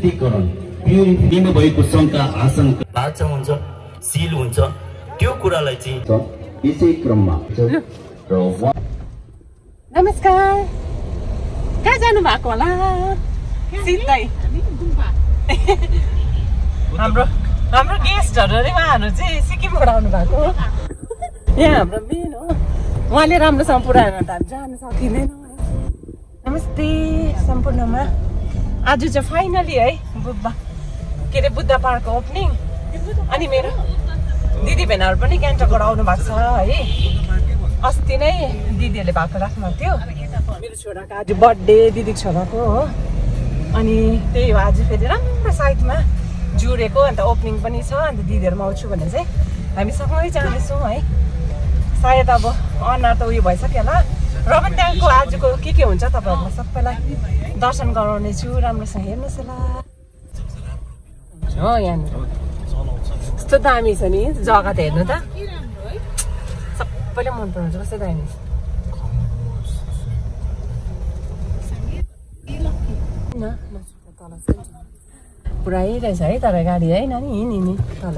शुद्धिकरण प्युरिफाइङ भएको शङ्का आशंका लाचा हुन्छ सिल हुन्छ त्यो कुरालाई चाहिँ यसै क्रममा नमस्कार कहाँ जानु भएको होला सिधै हाम्रो गेस्टहरु रे उहाँहरु चाहिँ सिक्किमबाट आउनु भएको यहाँ हाम्रो मेन हो उहाँले राम्रोसँग पुऱ्याएन त हामी जान सकिँदैन नमस्ते सम्पूर्णमा आज चाहिँ फाइनली है बुद्ध पार्कको ओपनिङ अनि मेरो दिदी बहिनीहरु पनि गान्तोकबाट आउनु भएको छ है अस्ति नै दिदीहरूले भएको राख्नु थियो मेरो छोराको आज बर्थडे दिदीको छोराको हो अनि त्यही हो आज फेरि राम्रो साइडमा जुरेको अन्त ओपनिङ पनि छ अन्त दिदीहरुमा आउँछु भने चाहिँ हामी सँगै जानेछौँ है सायद अब अनुहार त उयो भइसक्यो होला र पनि त्यहाँको आजको के हुन्छ तपाईहरुलाई सबैलाई दर्शन गराउने छु राम्रोसँग हेर्नुस् होला हो यहाँनिर कस्तो दामी छ नि जग्गा त हेर्नु त सबैले मन पराउँछ कस्तो दामी पुरै रहेछ है तर गाडी है नानी हिँड्ने तल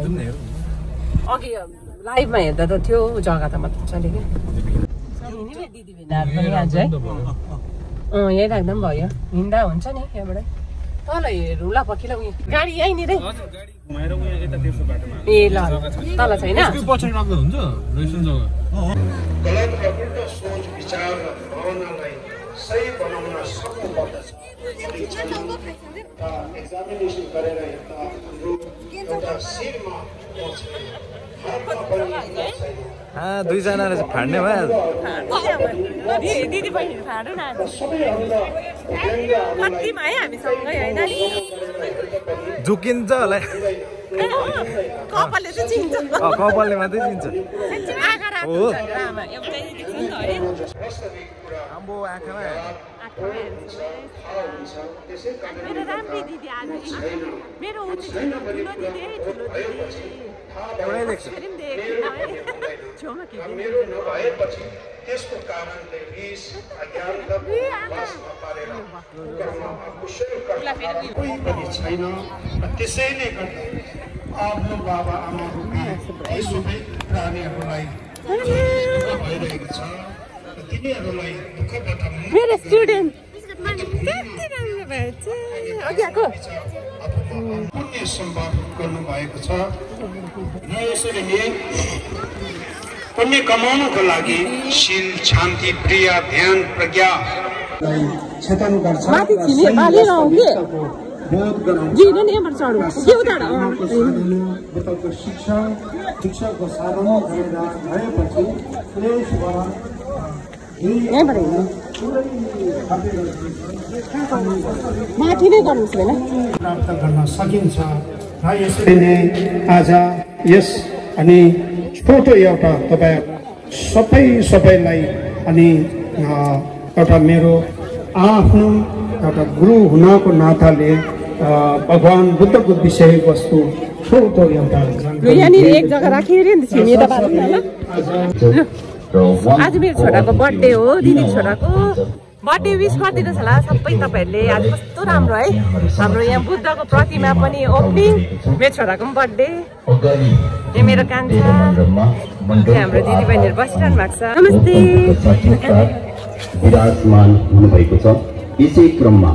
अघि लाइभमा हेर्दा त थियो जग्गा त मजाले क्या दिदी बहिनीहरु पनि आज है यही राख्दा पनि भयो हिँड्दा हुन्छ नि यहाँबाट तल हेरौँला पक्किला उयो गाडी यहीँनिरै ए ल तल छैन पछाडि राख्दा हुन्छ रेस्टुरेन्ट जग्गा गलत र उल्टो सोच विचार र भावनालाई सही बनाउन सक्नुपर्दछ एक्जामिनेसन गरेर हेर्दा हाम्रो एउटा शिरमा दुईजना रहेछ फाड्ने भयो दिदी बहिनी फाडौँ न कतिमा है हामी सँगै होइन नि झुकिन्छ होला कपालले चाहिँ चिन्छ कपालले मात्रै चिन्छ आँखा रातो हुन्छ आमा एउटै देख्छ नि त है आम्बो आँखामा मेरो राम्री दिदी आज मेरो ठुलो दिदी ठुलो दिदी एउटै देख्छ छेउमा के मेरो नभएपछि त्यसको कारणले रिस अज्ञानता वासमा पारेर कर्ममा कुशल कोही पनि छैन र त्यसैले गर्दा आफ्नो बाबा आमाहरूका यी सबै प्राणीहरूलाई भइरहेको छ तिनीहरूलाई दुःखबाट मेरो स्टुडेन्ट कति राम्रो भएछ अघि आएको पुण्य सम्पादन गर्नुभएको छ र यसरी नै पुण्य कमाउनको लागि शील शान्ति प्रिय ध्यान प्रज्ञा क्षेत्र गर्छ माथि छिने बाली रौँ के जिन नि एमर चढु के उताड शिक्षाको साधन गरेर भएपछि यहाँबाट हिँड्नु माथि नै गर्नुहोस् होइन प्राप्त गर्न सकिन्छ र यसरी नै आज यस अनि छोटो एउटा तपाईँ सबैलाई अनि एउटा मेरो आफ्नो एउटा गुरु हुनको नाताले भगवान बुद्धको विषय वस्तु छोटो एउटा यहाँनिर एक जग्गा राखिदियो नि छिमी त बात आज मेरो छोराको बर्थडे हो दिदी छोराको बर्थडे विश गरिदिनुहोस् होला सबै तपाईँहरूले आज कस्तो राम्रो है हाम्रो यहाँ बुद्धको प्रतिमा पनि ओपनिङ मेरो छोराको पनि बर्थडे यहाँ मेरो कान्छा हाम्रो दिदी बहिनीहरू बसिरहनु भएको छ नमस्ते विराजमान हुनुभएको छ यसै क्रममा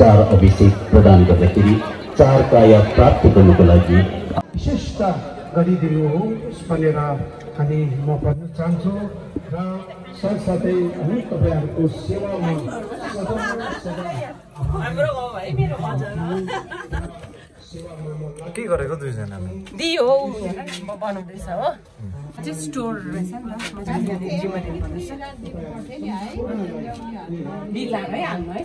4 अभिषेक प्रदान गर्दाखेरि 4 काया प्राप्त गर्नुको लागि विशेषता गरिदिनुहोस् भनेर हामी म भन्न चाहन्छु र साथसाथै हामी तपाईँहरूको सेवामा के गरेको दुईजनाले दियो बनाउँदैछ हो चाहिँ स्टोर रहेछ नि त मजाले जिम्मा दिनुपर्दैछ बिलाएर है हाल्नु है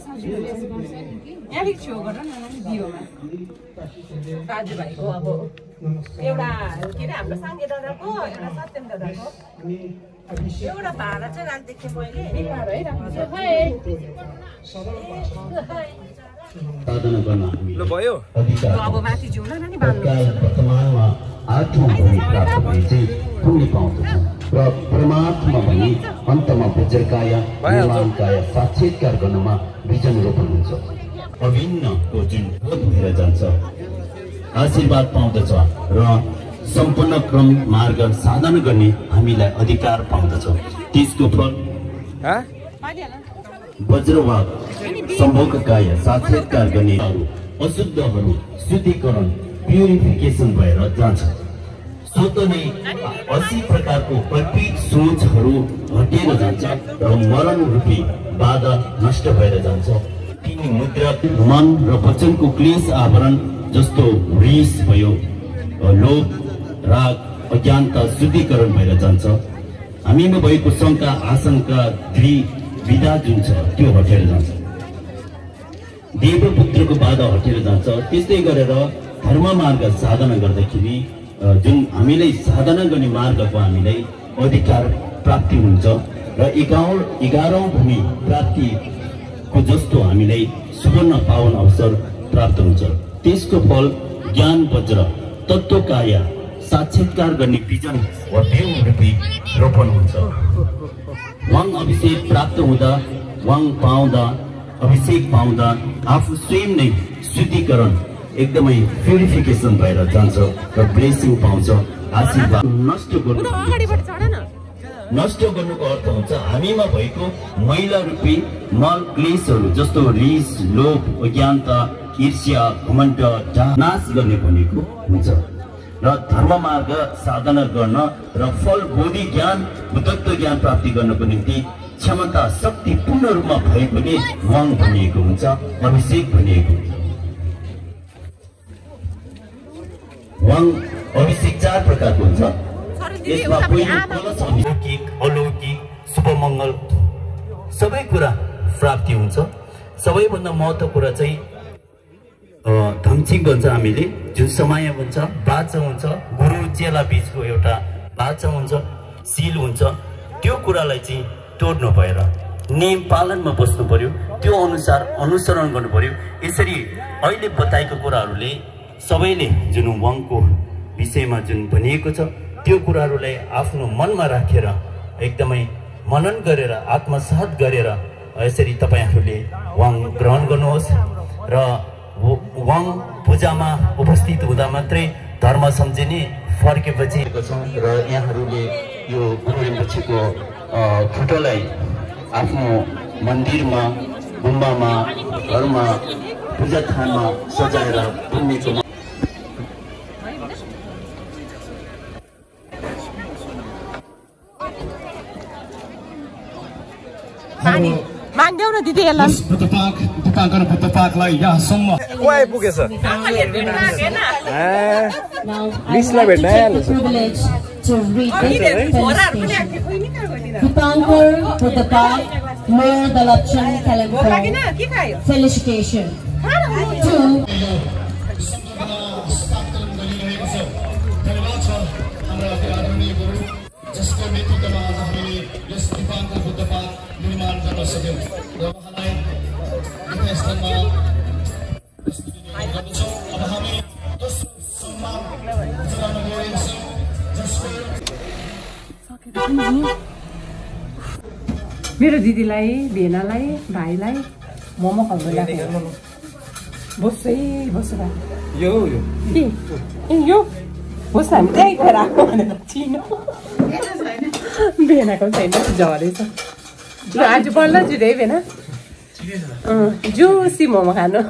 यहाँ अलिक छेउ गर न दियोमा दाजुभाइको अब एउटा के अरे हाम्रो साङ्गे दादाको एउटा सत्यम दादाको एउटा भाडा चाहिँ राखिदिएको थिएँ मैले बिलाएर है राख्नु साधना गर्न ल भयो अब माथि जाउँ न नि बाल्नु वर्तमानमा 8औं भूमि प्राप्त भए चाहिँ पुण्य पाउँदछ र परमात्मा भनी अन्तमा वज्रकाय निर्माणकाय साक्षात्कार गर्नमा बिजन रोपण हुन्छ। अभिन्नको जुन बोध भएर जान्छ, आशीर्वाद पाउँदछ र सम्पूर्ण क्रमिक मार्ग साधना गर्ने हामीलाई अधिकार पाउँदछौँ। त्यसको फल वज्रवाद सम्भोगकाय साक्षात्कार गर्नेहरू अशुद्धहरू शुद्धिकरण प्युरिफिकेसन भएर जान्छ। स्वत नै 80 प्रकारको कल्पित सोचहरू हटेर जान्छ र मरण रूपी बाधा नष्ट भएर जान्छ। तिनी मुद्रा मन र वचनको क्लेश आवरण जस्तो रिस भयो, लोभ, राग, अज्ञानता शुद्धिकरण भएर जान्छ। हामीमा भएको शङ्का, आशंका, विधा जुन छ त्यो हटेर जान्छ। देवपुत्रको बाधा हटेर जान्छ। त्यस्तै गरेर धर्म मार्ग साधना गर्दाखेरि जुन हामीलाई साधना गर्ने मार्गको हामीलाई अधिकार प्राप्ति हुन्छ र 11औं भूमि प्राप्तिको जस्तो हामीलाई सुवर्ण पावन अवसर प्राप्त हुन्छ। त्यसको फल ज्ञान वज्र तत्त्वकाय साक्षात्कार गर्ने बिजन वा बिउ रूपी रोपण हुन्छ। वाङ अभिषेक प्राप्त हुँदा, वाङ पाउँदा, अभिषेक पाउँदा आफू स्वयं नै शुद्धिकरण एकदमै प्युरिफिकेसन भएर जान्छ र ब्लेसिङ पाउँछ। आशीर्वाद नष्ट गर्नुको अर्थ हुन्छ हामीमा भएको मैला रूपी मल क्लेशहरू जस्तो रिस, लोभ, अज्ञानता, ईर्ष्या, घमण्ड नाश गर्ने भनेको हुन्छ। र धर्म मार्ग साधना गर्न र फल बोधि ज्ञान, बुद्धत्व ज्ञान प्राप्ति गर्नको निम्ति क्षमता शक्ति पूर्ण रूपमा भएकोले वाङ भनिएको हुन्छ, अभिषेक भनिएको हुन्छ। वाङ अभिषेक 4 प्रकारको हुन्छ। यसमा पहिलो कलश अलौकिक, अलौकिक, शुभमङ्गल सबै कुरा प्राप्ति हुन्छ। सबैभन्दा महत्त्व कुरा चाहिँ धम्चिक भन्छ हामीले, जुन समय हुन्छ, बाचा हुन्छ, गुरु चेला बीचको एउटा बाचा हुन्छ, सिल हुन्छ। त्यो कुरालाई चाहिँ तोड्नु भएर नियम पालनमा बस्नु पर्यो, त्यो अनुसार अनुसरण गर्नु पर्यो। यसरी अहिले बताएको कुराहरूले सबैले जुन वाङको विषयमा जुन भनिएको छ त्यो कुराहरूलाई आफ्नो मनमा राखेर एकदमै मनन गरेर आत्मसात गरेर यसरी तपाईहरूले वाङ ग्रहण गर्नुहोस्। र वाङ पूजामा उपस्थित हुँदा मात्रै धर्म सम्झिने, फर्केपछि र यहाँहरूले यो गुरु रिम्पोछेको फोटोलाई आफ्नो मन्दिरमा, गुम्बामा, घरमा, पूजा थानमा सजाएर पुण्यको मान्देऊ न दिदी यसलाई। बुद्धपाकलाई यहाँसम्म को आइपुगेछ? लिस्टलाई भेट्न आइहाल्छ। Felicitation to जसको नेतृत्वमा आज हामीले यस दिपाङ्कर बुद्ध पार्क निर्माण गर्न सक्यौँ र उहाँलाई यथास्थलमा गर्दछौँ। अब हामी दोस्रो सम्मान जनाउन गइरहेका छौँ जसको मेरो दिदीलाई, भेनालाई, भाइलाई मोमो खुवाउनु लाग्यो। बस्छै बस्छ यो यो बस्छ। हामी त्यही खेर आएको भनेर चिनो भेनाको छैन, झरेछ। आज बल्ल जुधे भेना जुसी मोमो खानु।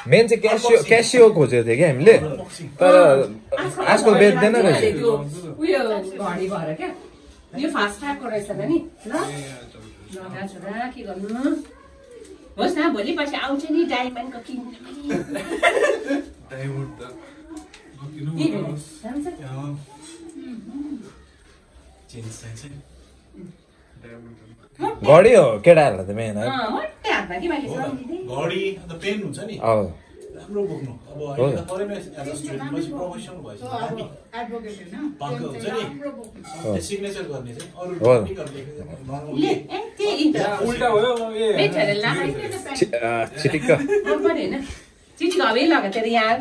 मेन चाहिँ क्यासियो खोजेको थियो कि हामीले, तर आजकल बेच्दैन रहेछ। उयो घडी भएर क्या यो फास्ट ट्र्याकको रहेछ नि। ल छोरा के गर्नु होस् न, भोलि पछि आउँछ नि डायमन्डको किन्नु। घडी हो केटाहरूलाई त मेन। घडी घडी पेन हुन्छ नि, राम्रो बोक्नु अब अहिले तरैमा एज अ स्टुडेन्ट पछि प्रोफेसनल भइसक्यो हामी एडभोकेट हैन पङ्क हुन्छ नि सिग्नेचर गर्ने चाहिँ अरु ले ए त्यही उल्टा भयो ए ठेले लाग्यो चिटिक्क हैन चिटिक्क हवे लगा तेरे यार